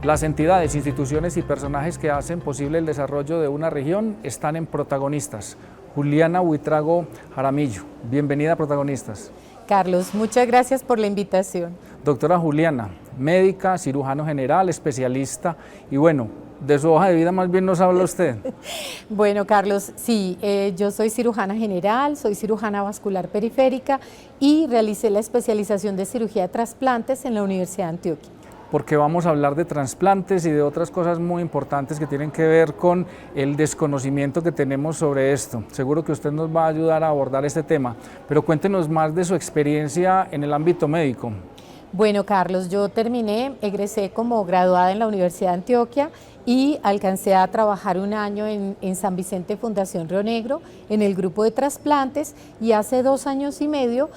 Las entidades, instituciones y personajes que hacen posible el desarrollo de una región están en Protagonistas. Juliana Buitrago Jaramillo, bienvenida a Protagonistas. Carlos, muchas gracias por la invitación. Doctora Juliana, médica, cirujano general, especialista y bueno, de su hoja de vida más bien nos habla usted. Bueno, Carlos, sí, yo soy cirujana general, soy cirujana vascular periférica y realicé la especialización de cirugía de trasplantes en la Universidad de Antioquia. Porque vamos a hablar de trasplantes y de otras cosas muy importantes que tienen que ver con el desconocimiento que tenemos sobre esto. Seguro que usted nos va a ayudar a abordar este tema, pero cuéntenos más de su experiencia en el ámbito médico. Bueno, Carlos, yo egresé como graduada en la Universidad de Antioquia y alcancé a trabajar un año en San Vicente Fundación Río Negro en el grupo de trasplantes y hace 2 años y medio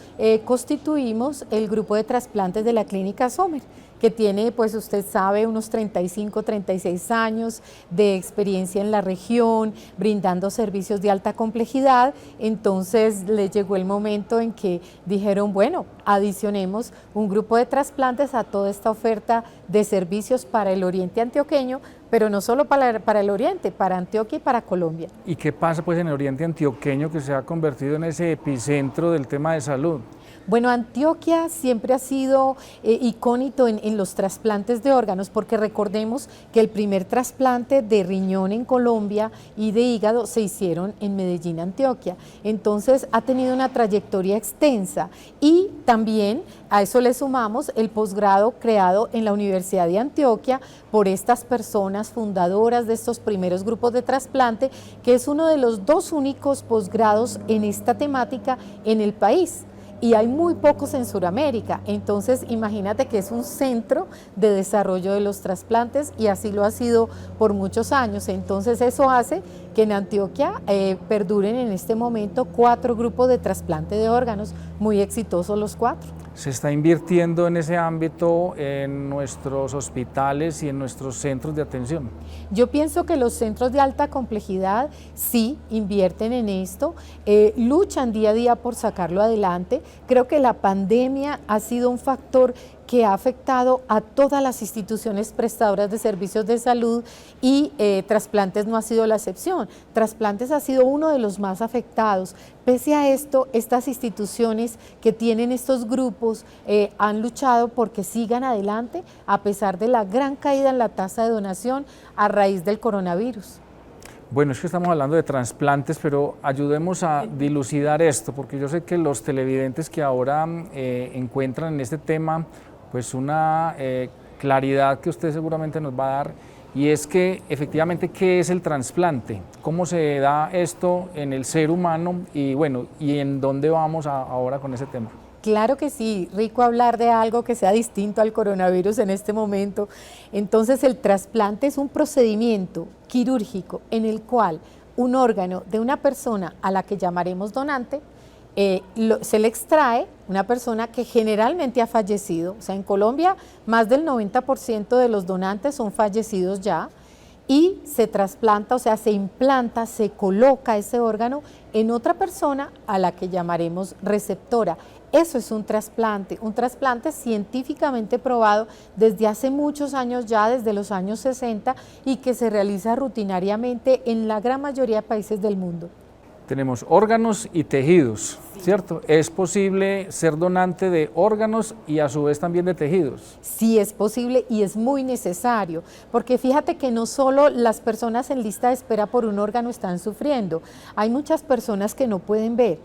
constituimos el grupo de trasplantes de la Clínica Sommer, que tiene, pues usted sabe, unos 35, 36 años de experiencia en la región, brindando servicios de alta complejidad. Entonces le llegó el momento en que dijeron, bueno, adicionemos un grupo de trasplantes a toda esta oferta de servicios para el oriente antioqueño, pero no solo para el oriente, para Antioquia y para Colombia. ¿Y qué pasa pues en el oriente antioqueño que se ha convertido en ese epicentro del tema de salud? Bueno, Antioquia siempre ha sido icónico en los trasplantes de órganos, porque recordemos que el primer trasplante de riñón en Colombia y de hígado se hicieron en Medellín, Antioquia. Entonces ha tenido una trayectoria extensa y también a eso le sumamos el posgrado creado en la Universidad de Antioquia por estas personas fundadoras de estos primeros grupos de trasplante, que es uno de los 2 únicos posgrados en esta temática en el país. Y hay muy pocos en Sudamérica, entonces imagínate que es un centro de desarrollo de los trasplantes y así lo ha sido por muchos años. Entonces eso hace que en Antioquia perduren en este momento 4 grupos de trasplante de órganos, muy exitosos los 4. ¿Se está invirtiendo en ese ámbito en nuestros hospitales y en nuestros centros de atención? Yo pienso que los centros de alta complejidad sí invierten en esto, luchan día a día por sacarlo adelante. Creo que la pandemia ha sido un factor que ha afectado a todas las instituciones prestadoras de servicios de salud y trasplantes no ha sido la excepción. Trasplantes ha sido uno de los más afectados. Pese a esto, estas instituciones que tienen estos grupos han luchado porque sigan adelante a pesar de la gran caída en la tasa de donación a raíz del coronavirus. Bueno, es que estamos hablando de trasplantes, pero ayudemos a dilucidar esto, porque yo sé que los televidentes que ahora encuentran en este tema pues una claridad que usted seguramente nos va a dar, y es que efectivamente, ¿qué es el trasplante? ¿Cómo se da esto en el ser humano? Y bueno, ¿y en dónde vamos ahora con ese tema? Claro que sí, rico hablar de algo que sea distinto al coronavirus en este momento. Entonces el trasplante es un procedimiento quirúrgico en el cual un órgano de una persona a la que llamaremos donante, se le extrae, una persona que generalmente ha fallecido. O sea, en Colombia más del 90% de los donantes son fallecidos ya, y se trasplanta, o sea, se implanta, se coloca ese órgano en otra persona a la que llamaremos receptora. Eso es un trasplante científicamente probado desde hace muchos años ya, desde los años 60, y que se realiza rutinariamente en la gran mayoría de países del mundo. Tenemos órganos y tejidos, ¿cierto? ¿Es posible ser donante de órganos y a su vez también de tejidos? Sí, es posible y es muy necesario, porque fíjate que no solo las personas en lista de espera por un órgano están sufriendo, hay muchas personas que no pueden ver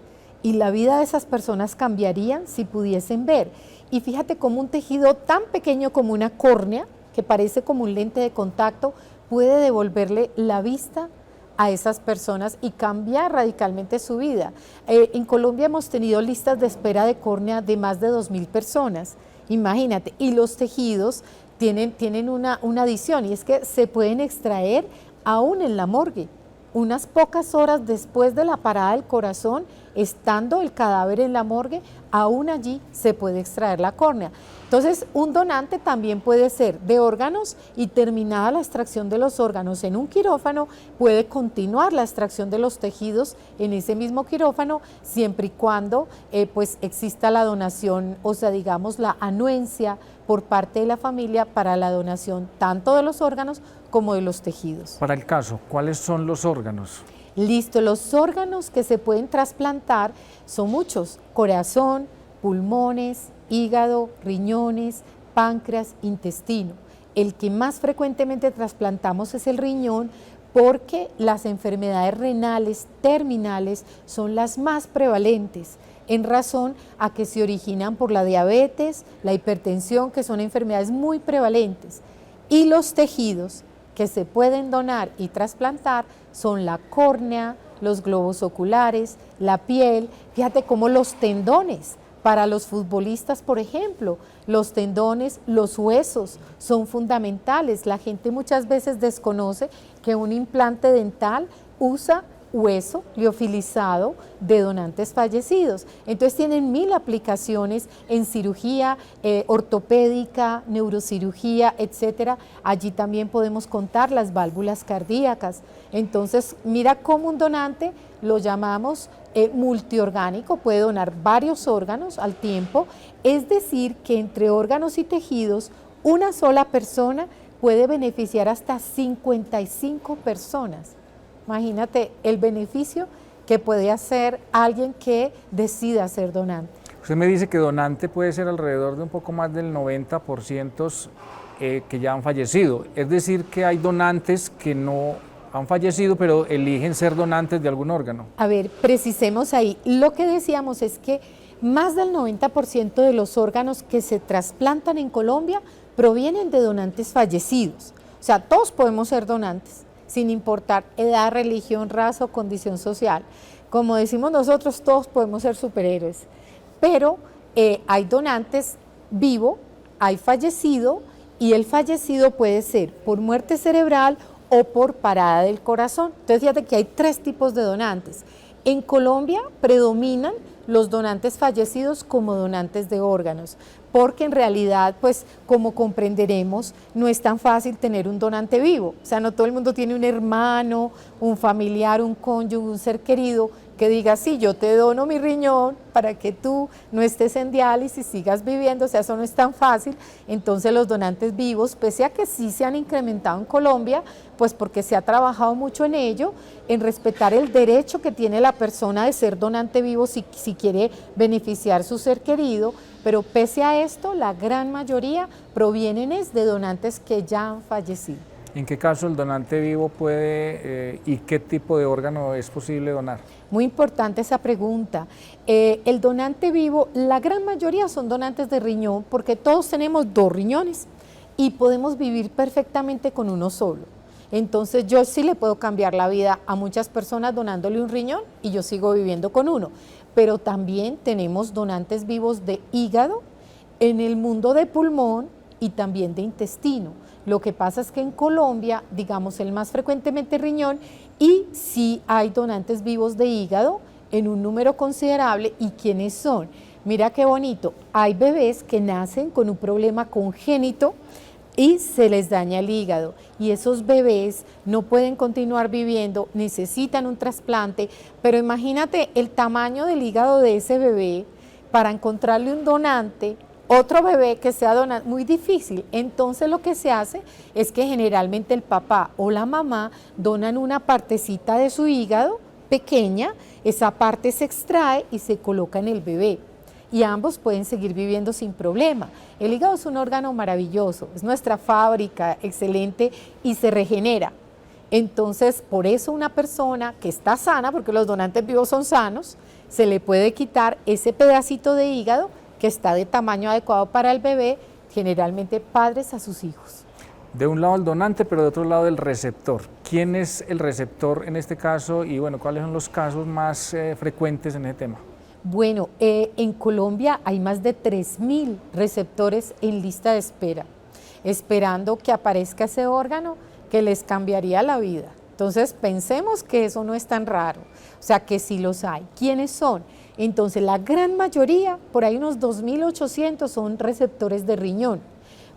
y la vida de esas personas cambiaría si pudiesen ver. Y fíjate cómo un tejido tan pequeño como una córnea, que parece como un lente de contacto, puede devolverle la vista a esas personas y cambiar radicalmente su vida. En Colombia hemos tenido listas de espera de córnea de más de 2.000 personas, imagínate, y los tejidos tienen una adición, y es que se pueden extraer aún en la morgue. Unas pocas horas después de la parada del corazón, estando el cadáver en la morgue, aún allí se puede extraer la córnea. Entonces, un donante también puede ser de órganos y terminada la extracción de los órganos en un quirófano, puede continuar la extracción de los tejidos en ese mismo quirófano, siempre y cuando pues exista la donación, o sea, digamos, la anuencia por parte de la familia para la donación tanto de los órganos como de los tejidos. Para el caso, ¿cuáles son los órganos? Listo, los órganos que se pueden trasplantar son muchos: corazón, pulmones, hígado, riñones, páncreas, intestino. El que más frecuentemente trasplantamos es el riñón, porque las enfermedades renales terminales son las más prevalentes, en razón a que se originan por la diabetes, la hipertensión, que son enfermedades muy prevalentes. Y los tejidos que se pueden donar y trasplantar son la córnea, los globos oculares, la piel. Fíjate cómo los tendones, para los futbolistas, por ejemplo, los tendones, los huesos son fundamentales. La gente muchas veces desconoce que un implante dental usa hueso liofilizado de donantes fallecidos. Entonces tienen 1000 aplicaciones en cirugía ortopédica, neurocirugía, etcétera. Allí también podemos contar las válvulas cardíacas. Entonces, mira cómo un donante lo llamamos multiorgánico, puede donar varios órganos al tiempo, es decir, que entre órganos y tejidos, una sola persona puede beneficiar hasta 55 personas. Imagínate el beneficio que puede hacer alguien que decida ser donante. Usted me dice que donante puede ser alrededor de un poco más del 90% que ya han fallecido. Es decir, que hay donantes que no han fallecido, pero eligen ser donantes de algún órgano. A ver, precisemos ahí. Lo que decíamos es que más del 90% de los órganos que se trasplantan en Colombia provienen de donantes fallecidos. O sea, todos podemos ser donantes, sin importar edad, religión, raza o condición social. Como decimos nosotros, todos podemos ser superhéroes, pero hay donantes vivo, hay fallecido, y el fallecido puede ser por muerte cerebral o por parada del corazón. Entonces fíjate que hay 3 tipos de donantes. En Colombia predominan los donantes fallecidos como donantes de órganos, porque en realidad, pues como comprenderemos, no es tan fácil tener un donante vivo. O sea, no todo el mundo tiene un hermano, un familiar, un cónyuge, un ser querido que diga: sí, yo te dono mi riñón para que tú no estés en diálisis, sigas viviendo. O sea, eso no es tan fácil. Entonces los donantes vivos, pese a que sí se han incrementado en Colombia, pues porque se ha trabajado mucho en ello, en respetar el derecho que tiene la persona de ser donante vivo si quiere beneficiar su ser querido, pero pese a esto, la gran mayoría provienen de donantes que ya han fallecido. ¿En qué caso el donante vivo puede y qué tipo de órgano es posible donar? Muy importante esa pregunta. El donante vivo, la gran mayoría son donantes de riñón, porque todos tenemos 2 riñones y podemos vivir perfectamente con uno solo. Entonces yo sí le puedo cambiar la vida a muchas personas donándole un riñón y yo sigo viviendo con uno. Pero también tenemos donantes vivos de hígado, en el mundo de pulmón y también de intestino. Lo que pasa es que en Colombia, digamos, el más frecuentemente riñón, y sí hay donantes vivos de hígado en un número considerable. ¿Y quiénes son? Mira qué bonito, hay bebés que nacen con un problema congénito y se les daña el hígado, y esos bebés no pueden continuar viviendo, necesitan un trasplante, pero imagínate el tamaño del hígado de ese bebé para encontrarle un donante, otro bebé que sea donante, muy difícil. Entonces lo que se hace es que generalmente el papá o la mamá donan una partecita de su hígado pequeña, esa parte se extrae y se coloca en el bebé, y ambos pueden seguir viviendo sin problema. El hígado es un órgano maravilloso, es nuestra fábrica excelente y se regenera. Entonces, por eso una persona que está sana, porque los donantes vivos son sanos, se le puede quitar ese pedacito de hígado que está de tamaño adecuado para el bebé, generalmente padres a sus hijos. De un lado el donante, pero de otro lado el receptor. ¿Quién es el receptor en este caso y bueno, cuáles son los casos más frecuentes en ese tema? Bueno, en Colombia hay más de 3000 receptores en lista de espera, esperando que aparezca ese órgano que les cambiaría la vida. Entonces pensemos que eso no es tan raro, o sea que sí los hay. ¿Quiénes son? Entonces la gran mayoría, por ahí unos 2.800 son receptores de riñón,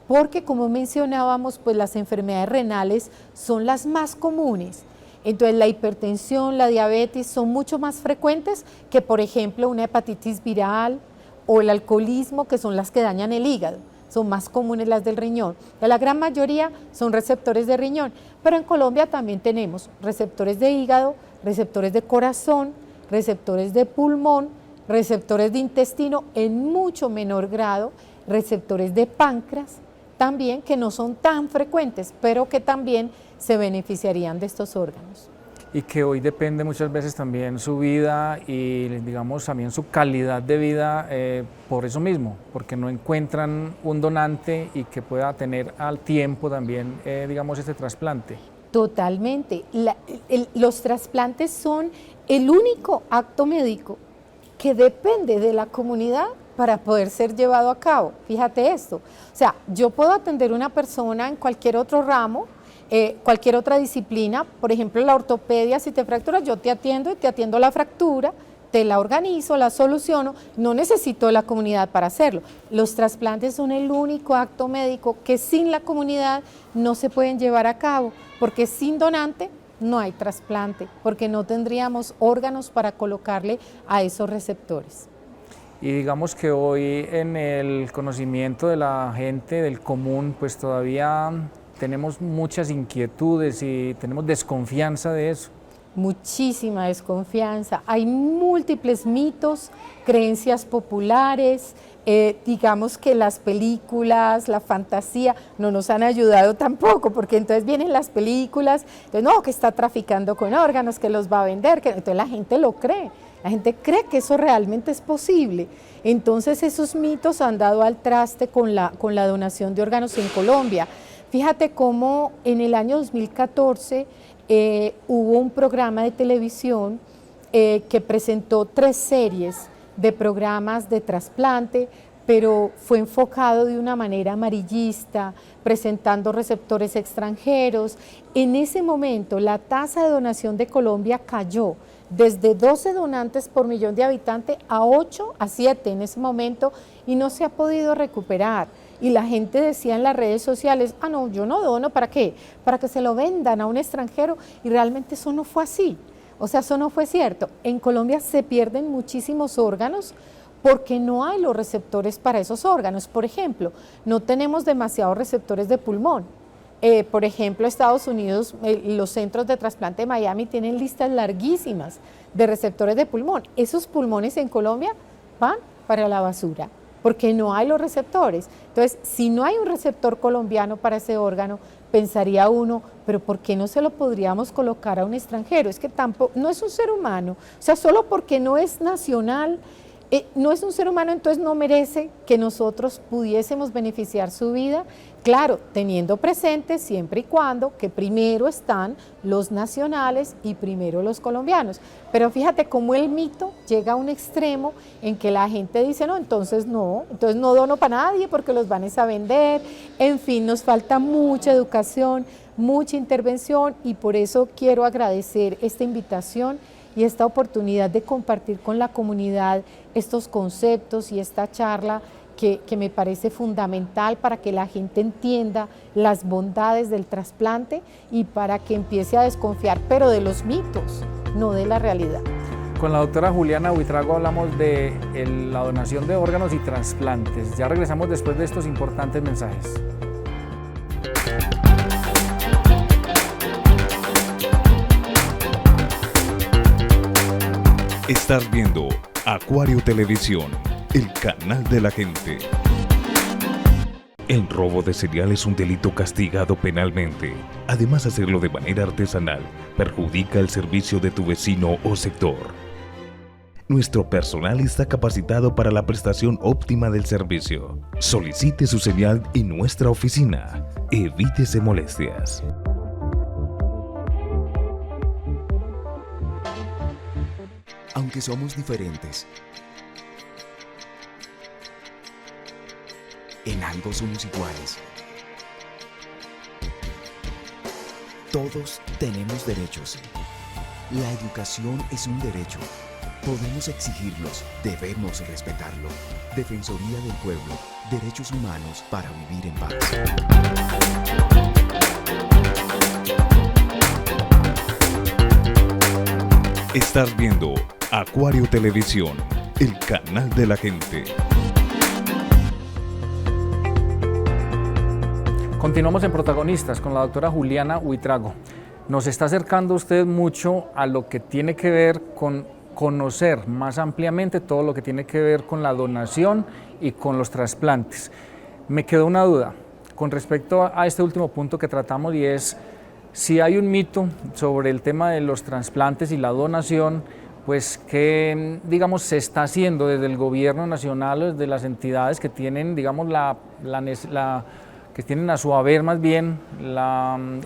porque como mencionábamos, pues las enfermedades renales son las más comunes. Entonces la hipertensión, la diabetes son mucho más frecuentes que por ejemplo una hepatitis viral o el alcoholismo, que son las que dañan el hígado. Son más comunes las del riñón. La gran mayoría son receptores de riñón, pero en Colombia también tenemos receptores de hígado, receptores de corazón, receptores de pulmón, receptores de intestino en mucho menor grado, receptores de páncreas también, que no son tan frecuentes, pero que también se beneficiarían de estos órganos. Y que hoy depende muchas veces también su vida y digamos también su calidad de vida por eso mismo, porque no encuentran un donante y que pueda tener al tiempo también digamos este trasplante. Totalmente. Los trasplantes son el único acto médico que depende de la comunidad para poder ser llevado a cabo. Fíjate esto, o sea, yo puedo atender a una persona en cualquier otro ramo, cualquier otra disciplina, por ejemplo la ortopedia, si te fracturas yo te atiendo y te atiendo la fractura, te la organizo, la soluciono, no necesito la comunidad para hacerlo. Los trasplantes son el único acto médico que sin la comunidad no se pueden llevar a cabo, porque sin donante no hay trasplante, porque no tendríamos órganos para colocarle a esos receptores. Y digamos que hoy en el conocimiento de la gente, del común, pues todavía tenemos muchas inquietudes y tenemos desconfianza de eso. Muchísima desconfianza, hay múltiples mitos, creencias populares, digamos que las películas, la fantasía no nos han ayudado tampoco, porque entonces vienen las películas, entonces no, que está traficando con órganos, que los va a vender, que, entonces la gente lo cree. La gente cree que eso realmente es posible. Entonces esos mitos han dado al traste con la donación de órganos en Colombia. Fíjate cómo en el año 2014 hubo un programa de televisión que presentó 3 series de programas de trasplante, pero fue enfocado de una manera amarillista, presentando receptores extranjeros. En ese momento la tasa de donación de Colombia cayó desde 12 donantes por millón de habitantes a 8 a 7 en ese momento y no se ha podido recuperar. Y la gente decía en las redes sociales, ah no, yo no dono, ¿para qué? Para que se lo vendan a un extranjero, y realmente eso no fue así, o sea, eso no fue cierto. En Colombia se pierden muchísimos órganos porque no hay los receptores para esos órganos. Por ejemplo, no tenemos demasiados receptores de pulmón. Por ejemplo, Estados Unidos, los centros de trasplante de Miami tienen listas larguísimas de receptores de pulmón. Esos pulmones en Colombia van para la basura, porque no hay los receptores. Entonces, si no hay un receptor colombiano para ese órgano, pensaría uno, pero ¿por qué no se lo podríamos colocar a un extranjero? Es que tampoco, no es un ser humano, o sea, solo porque no es nacional, no es un ser humano, entonces no merece que nosotros pudiésemos beneficiar su vida. Claro, teniendo presente siempre y cuando que primero están los nacionales y primero los colombianos. Pero fíjate cómo el mito llega a un extremo en que la gente dice, no, entonces no dono para nadie porque los van a vender. En fin, nos falta mucha educación, mucha intervención, y por eso quiero agradecer esta invitación y esta oportunidad de compartir con la comunidad estos conceptos y esta charla que me parece fundamental para que la gente entienda las bondades del trasplante y para que empiece a desconfiar, pero de los mitos, no de la realidad. Con la doctora Juliana Buitrago hablamos de la donación de órganos y trasplantes. Ya regresamos después de estos importantes mensajes. Estás viendo Acuario Televisión, el canal de la gente. El robo de cereal es un delito castigado penalmente. Además, hacerlo de manera artesanal perjudica el servicio de tu vecino o sector. Nuestro personal está capacitado para la prestación óptima del servicio. Solicite su señal en nuestra oficina. Evítese molestias. Aunque somos diferentes, en algo somos iguales. Todos tenemos derechos. La educación es un derecho. Podemos exigirlos, debemos respetarlo. Defensoría del Pueblo, derechos humanos para vivir en paz. Estás viendo Acuario Televisión, el canal de la gente. Continuamos en Protagonistas con la doctora Juliana Huitrago. Nos está acercando usted mucho a lo que tiene que ver con conocer más ampliamente todo lo que tiene que ver con la donación y con los trasplantes. Me quedó una duda con respecto a este último punto que tratamos, y es si hay un mito sobre el tema de los trasplantes y la donación, pues que digamos se está haciendo desde el gobierno nacional o desde las entidades que tienen digamos que tienen a su haber más bien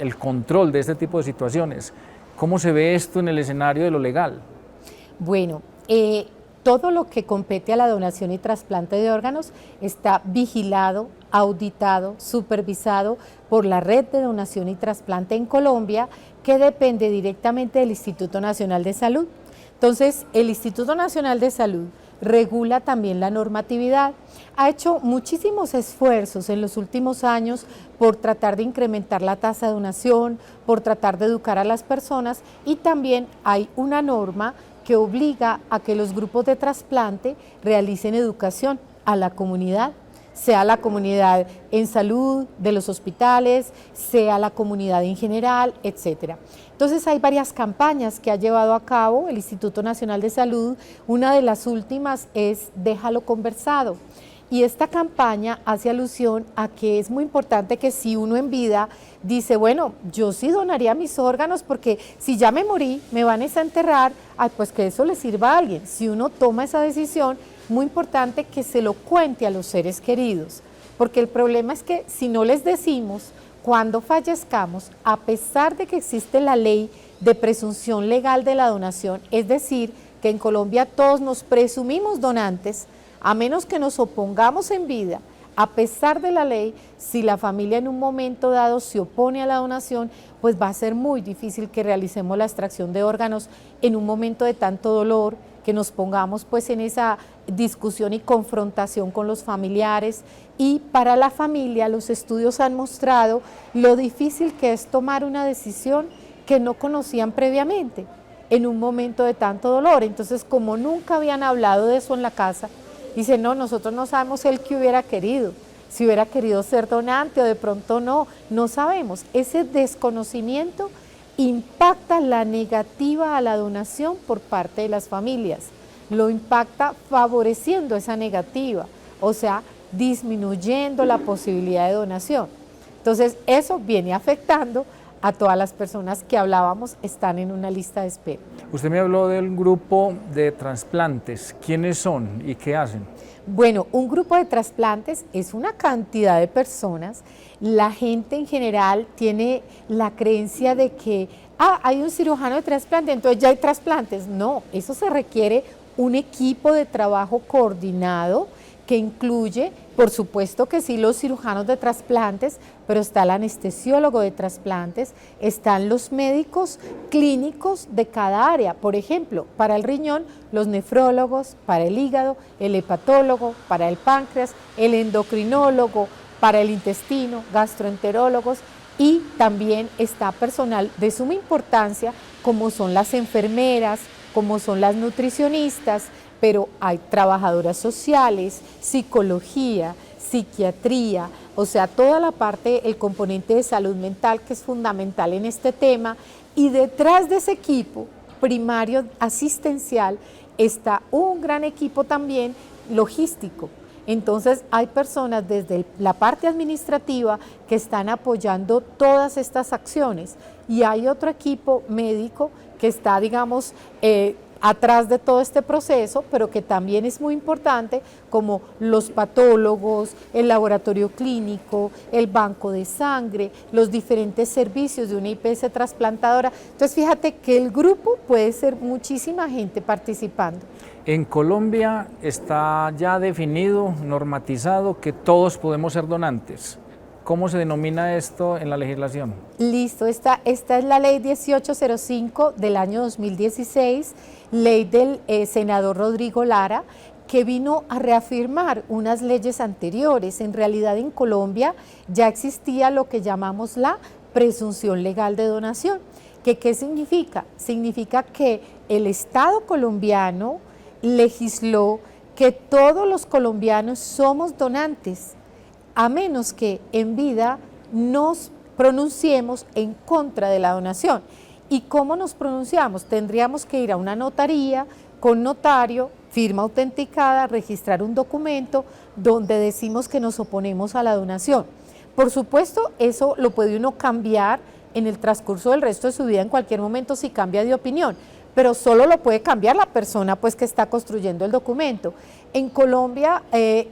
el control de este tipo de situaciones. ¿Cómo se ve esto en el escenario de lo legal? Bueno, todo lo que compete a la donación y trasplante de órganos está vigilado, auditado, supervisado por la Red de Donación y Trasplante en Colombia, que depende directamente del Instituto Nacional de Salud. Entonces, el Instituto Nacional de Salud regula también la normatividad. Ha hecho muchísimos esfuerzos en los últimos años por tratar de incrementar la tasa de donación, por tratar de educar a las personas, y también hay una norma que obliga a que los grupos de trasplante realicen educación a la comunidad, sea la comunidad en salud de los hospitales, sea la comunidad en general, etcétera. Entonces hay varias campañas que ha llevado a cabo el Instituto Nacional de Salud. Una de las últimas es Déjalo Conversado. Y esta campaña hace alusión a que es muy importante que si uno en vida dice, bueno, yo sí donaría mis órganos porque si ya me morí, me van a enterrar, pues que eso le sirva a alguien. Si uno toma esa decisión, muy importante que se lo cuente a los seres queridos, porque el problema es que si no les decimos cuando fallezcamos, a pesar de que existe la ley de presunción legal de la donación, es decir, que en Colombia todos nos presumimos donantes, a menos que nos opongamos en vida, a pesar de la ley, si la familia en un momento dado se opone a la donación, pues va a ser muy difícil que realicemos la extracción de órganos en un momento de tanto dolor, que nos pongamos pues en esa discusión y confrontación con los familiares. Y para la familia los estudios han mostrado lo difícil que es tomar una decisión que no conocían previamente en un momento de tanto dolor. Entonces, como nunca habían hablado de eso en la casa, dicen, no, nosotros no sabemos él que hubiera querido, si hubiera querido ser donante o de pronto no sabemos. Ese desconocimiento impacta la negativa a la donación por parte de las familias, lo impacta favoreciendo esa negativa, o sea, disminuyendo la posibilidad de donación. Entonces, eso viene afectando a todas las personas que hablábamos, están en una lista de espera. Usted me habló del grupo de trasplantes. ¿Quiénes son y qué hacen? Bueno, un grupo de trasplantes es una cantidad de personas. La gente en general tiene la creencia de que hay un cirujano de trasplante, entonces ya hay trasplantes. No, eso se requiere un equipo de trabajo coordinado que incluye, por supuesto que sí, los cirujanos de trasplantes, pero está el anestesiólogo de trasplantes, están los médicos clínicos de cada área. Por ejemplo, para el riñón, los nefrólogos, para el hígado, el hepatólogo, para el páncreas, el endocrinólogo, para el intestino, gastroenterólogos, y también está personal de suma importancia, como son las enfermeras, como son las nutricionistas, pero hay trabajadoras sociales, psicología, psiquiatría, o sea, toda la parte, el componente de salud mental que es fundamental en este tema, y detrás de ese equipo primario asistencial está un gran equipo también logístico. Entonces hay personas desde la parte administrativa que están apoyando todas estas acciones, y hay otro equipo médico que está, digamos, atrás de todo este proceso, pero que también es muy importante, como los patólogos, el laboratorio clínico, el banco de sangre, los diferentes servicios de una IPS trasplantadora. Entonces fíjate que el grupo puede ser muchísima gente participando. En Colombia está ya definido, normatizado, que todos podemos ser donantes. ¿cómo se denomina esto en la legislación? Listo, esta es la ley 1805 del año 2016, ley del senador Rodrigo Lara, que vino a reafirmar unas leyes anteriores. En realidad en Colombia ya existía lo que llamamos la presunción legal de donación. ¿Qué significa? Significa que el Estado colombiano legisló que todos los colombianos somos donantes, a menos que en vida nos pronunciemos en contra de la donación. ¿Y cómo nos pronunciamos? Tendríamos que ir a una notaría con notario, firma autenticada, registrar un documento donde decimos que nos oponemos a la donación. Por supuesto, eso lo puede uno cambiar en el transcurso del resto de su vida en cualquier momento si cambia de opinión, pero solo lo puede cambiar la persona pues que está construyendo el documento. En Colombia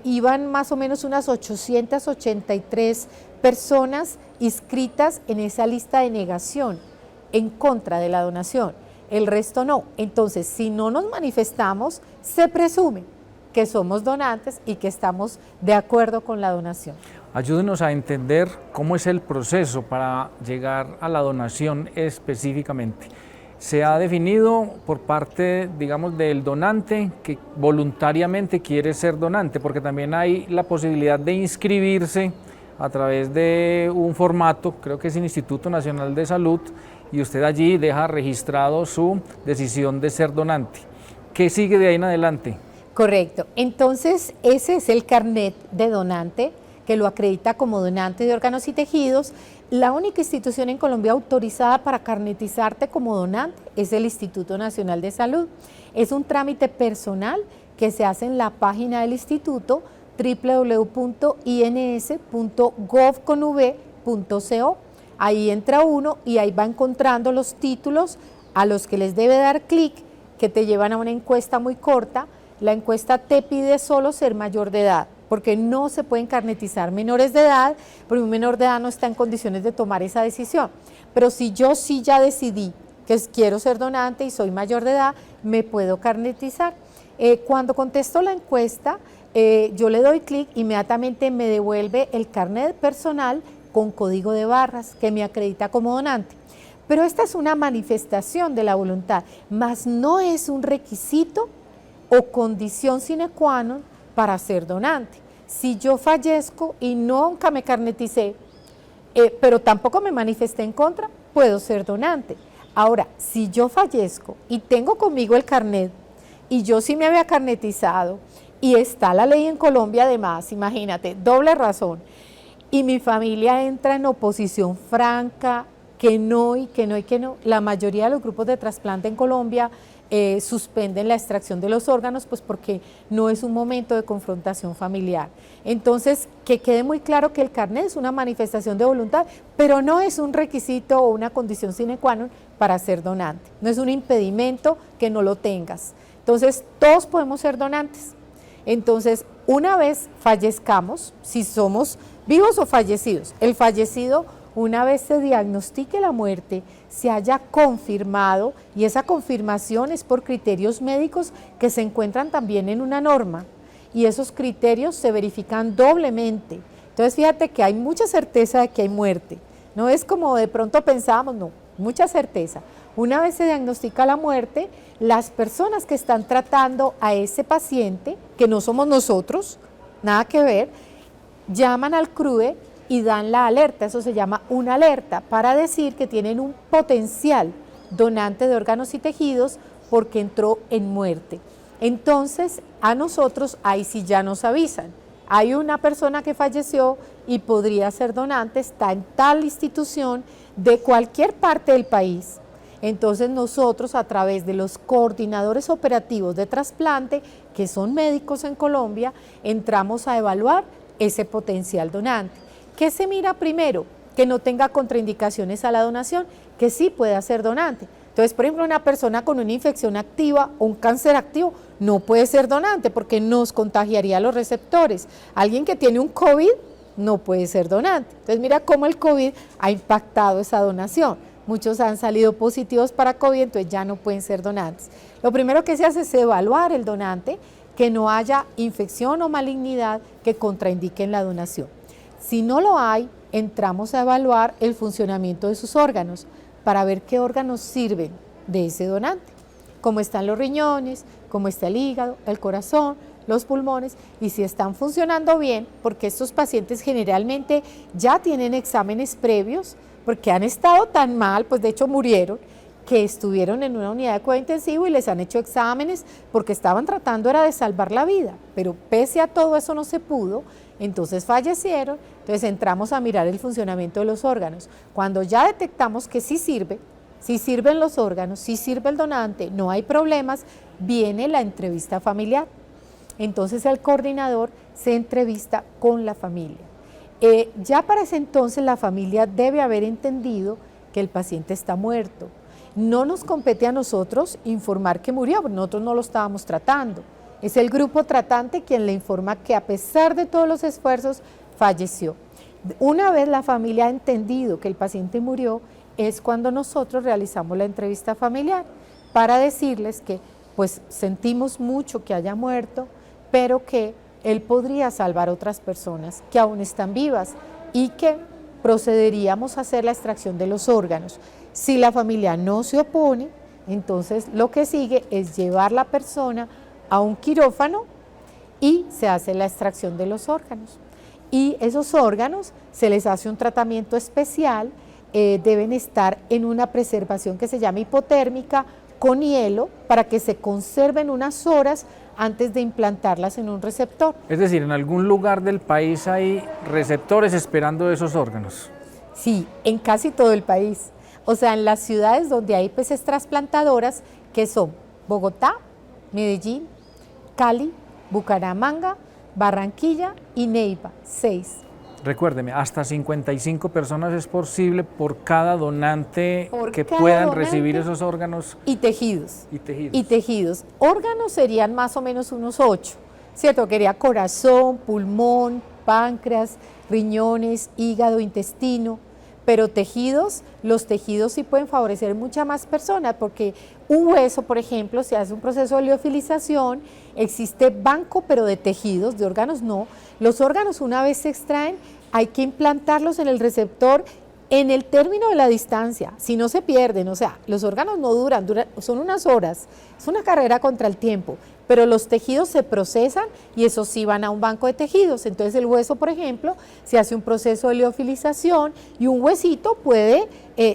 iban más o menos unas 883 personas inscritas en esa lista de negación en contra de la donación, el resto no. Entonces, si no nos manifestamos, se presume que somos donantes y que estamos de acuerdo con la donación. Ayúdenos a entender cómo es el proceso para llegar a la donación específicamente. Se ha definido por parte, digamos, del donante que voluntariamente quiere ser donante, porque también hay la posibilidad de inscribirse a través de un formato, creo que es el Instituto Nacional de Salud, y usted allí deja registrado su decisión de ser donante. ¿Qué sigue de ahí en adelante? Correcto. Entonces, ese es el carnet de donante, que lo acredita como donante de órganos y tejidos. La única institución en Colombia autorizada para carnetizarte como donante es el Instituto Nacional de Salud. Es un trámite personal que se hace en la página del instituto www.ins.gov.co. Ahí entra uno y ahí va encontrando los títulos a los que les debe dar clic, que te llevan a una encuesta muy corta. La encuesta te pide solo ser mayor de edad, porque no se pueden carnetizar menores de edad, porque un menor de edad no está en condiciones de tomar esa decisión. Pero si yo sí ya decidí que quiero ser donante y soy mayor de edad, me puedo carnetizar. Cuando contesto la encuesta, yo le doy clic, inmediatamente me devuelve el carnet personal con código de barras que me acredita como donante. Pero esta es una manifestación de la voluntad, mas no es un requisito o condición sine qua non para ser donante. Si yo fallezco y nunca me carneticé, pero tampoco me manifesté en contra, puedo ser donante. Ahora, si yo fallezco y tengo conmigo el carnet, y yo sí me había carnetizado, y está la ley en Colombia además, imagínate, doble razón, y mi familia entra en oposición franca, que no y que no y que no, la mayoría de los grupos de trasplante en Colombia suspenden la extracción de los órganos, pues porque no es un momento de confrontación familiar. Entonces, que quede muy claro que el carnet es una manifestación de voluntad, pero no es un requisito o una condición sine qua non para ser donante, no es un impedimento que no lo tengas. Entonces, todos podemos ser donantes. Entonces, una vez fallezcamos, si somos vivos o fallecidos, el fallecido, una vez se diagnostique la muerte, se haya confirmado, y esa confirmación es por criterios médicos que se encuentran también en una norma, y esos criterios se verifican doblemente. Entonces, fíjate que hay mucha certeza de que hay muerte, no es como de pronto pensábamos, no, mucha certeza. Una vez se diagnostica la muerte, las personas que están tratando a ese paciente, que no somos nosotros, nada que ver, llaman al CRUE y dan la alerta, eso se llama una alerta, para decir que tienen un potencial donante de órganos y tejidos porque entró en muerte. Entonces, a nosotros ahí sí ya nos avisan, hay una persona que falleció y podría ser donante, está en tal institución de cualquier parte del país. Entonces nosotros, a través de los coordinadores operativos de trasplante, que son médicos en Colombia, entramos a evaluar ese potencial donante. ¿Qué se mira primero? Que no tenga contraindicaciones a la donación, que sí pueda ser donante. Entonces, por ejemplo, una persona con una infección activa o un cáncer activo no puede ser donante porque nos contagiaría los receptores. Alguien que tiene un COVID no puede ser donante. Entonces, mira cómo el COVID ha impactado esa donación. Muchos han salido positivos para COVID, entonces ya no pueden ser donantes. Lo primero que se hace es evaluar el donante, que no haya infección o malignidad que contraindiquen la donación. Si no lo hay, entramos a evaluar el funcionamiento de sus órganos para ver qué órganos sirven de ese donante, cómo están los riñones, cómo está el hígado, el corazón, los pulmones, y si están funcionando bien, porque estos pacientes generalmente ya tienen exámenes previos, porque han estado tan mal, pues de hecho murieron, que estuvieron en una unidad de cuidado intensivo y les han hecho exámenes porque estaban tratando era de salvar la vida, pero pese a todo eso no se pudo, entonces fallecieron. Entonces entramos a mirar el funcionamiento de los órganos. Cuando ya detectamos que sí sirven los órganos, sí sirve el donante, no hay problemas, viene la entrevista familiar. Entonces el coordinador se entrevista con la familia. Ya para ese entonces la familia debe haber entendido que el paciente está muerto. No nos compete a nosotros informar que murió, porque nosotros no lo estábamos tratando. Es el grupo tratante quien le informa que a pesar de todos los esfuerzos, falleció. Una vez la familia ha entendido que el paciente murió, es cuando nosotros realizamos la entrevista familiar para decirles que pues sentimos mucho que haya muerto, pero que él podría salvar otras personas que aún están vivas y que procederíamos a hacer la extracción de los órganos. Si la familia no se opone, entonces lo que sigue es llevar la persona a un quirófano y se hace la extracción de los órganos. Y esos órganos se les hace un tratamiento especial, deben estar en una preservación que se llama hipotérmica con hielo para que se conserven unas horas antes de implantarlas en un receptor. Es decir, en algún lugar del país hay receptores esperando esos órganos. Sí, en casi todo el país. O sea, en las ciudades donde hay peces trasplantadoras, que son Bogotá, Medellín, Cali, Bucaramanga, Barranquilla y Neiva, 6. Recuérdeme, hasta 55 personas es posible por cada donante que cada puedan donante recibir esos órganos. Y tejidos. Y tejidos. Y tejidos. Órganos serían más o menos unos 8, ¿cierto? Quería corazón, pulmón, páncreas, riñones, hígado, intestino. Pero tejidos, los tejidos sí pueden favorecer muchas más personas, porque un hueso, por ejemplo, se hace un proceso de liofilización, existe banco, pero de tejidos, de órganos no. Los órganos, una vez se extraen, hay que implantarlos en el receptor en el término de la distancia, si no se pierden. O sea, los órganos no duran, son unas horas, es una carrera contra el tiempo, pero los tejidos se procesan y esos sí van a un banco de tejidos. Entonces el hueso, por ejemplo, se hace un proceso de liofilización y un huesito puede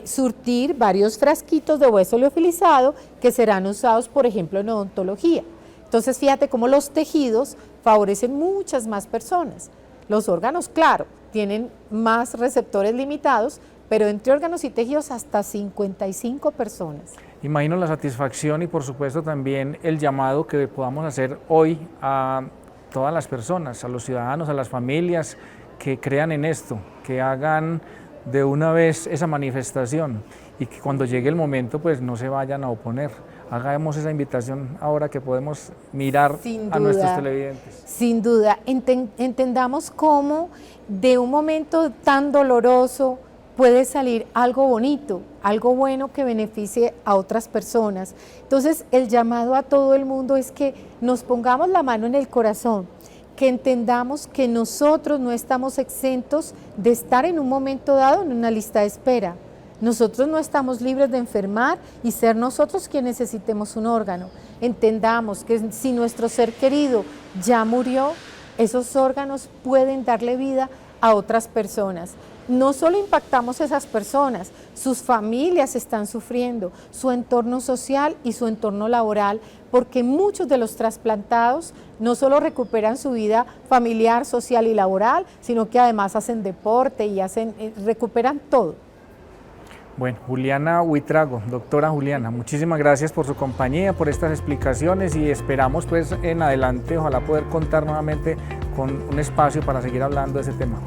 surtir varios frasquitos de hueso liofilizado que serán usados, por ejemplo, en odontología. Entonces fíjate cómo los tejidos favorecen muchas más personas. Los órganos, claro, tienen más receptores limitados, pero entre órganos y tejidos hasta 55 personas. Imagino la satisfacción y por supuesto también el llamado que podamos hacer hoy a todas las personas, a los ciudadanos, a las familias que crean en esto, que hagan de una vez esa manifestación y que cuando llegue el momento pues no se vayan a oponer. Hagamos esa invitación ahora que podemos mirar a nuestros televidentes. Sin duda, entendamos cómo de un momento tan doloroso puede salir algo bonito, algo bueno que beneficie a otras personas. Entonces, el llamado a todo el mundo es que nos pongamos la mano en el corazón, que entendamos que nosotros no estamos exentos de estar en un momento dado en una lista de espera. Nosotros no estamos libres de enfermar y ser nosotros quienes necesitemos un órgano. Entendamos que si nuestro ser querido ya murió, esos órganos pueden darle vida a otras personas. No solo impactamos a esas personas, sus familias están sufriendo, su entorno social y su entorno laboral, porque muchos de los trasplantados no solo recuperan su vida familiar, social y laboral, sino que además hacen deporte y recuperan todo. Bueno, Juliana Buitrago, doctora Juliana, muchísimas gracias por su compañía, por estas explicaciones y esperamos pues en adelante, ojalá poder contar nuevamente con un espacio para seguir hablando de ese tema.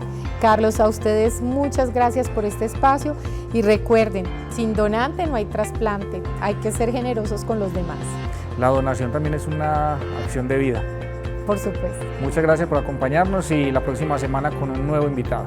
Carlos, a ustedes muchas gracias por este espacio y recuerden, sin donante no hay trasplante, hay que ser generosos con los demás. La donación también es una acción de vida. Por supuesto. Muchas gracias por acompañarnos y la próxima semana con un nuevo invitado.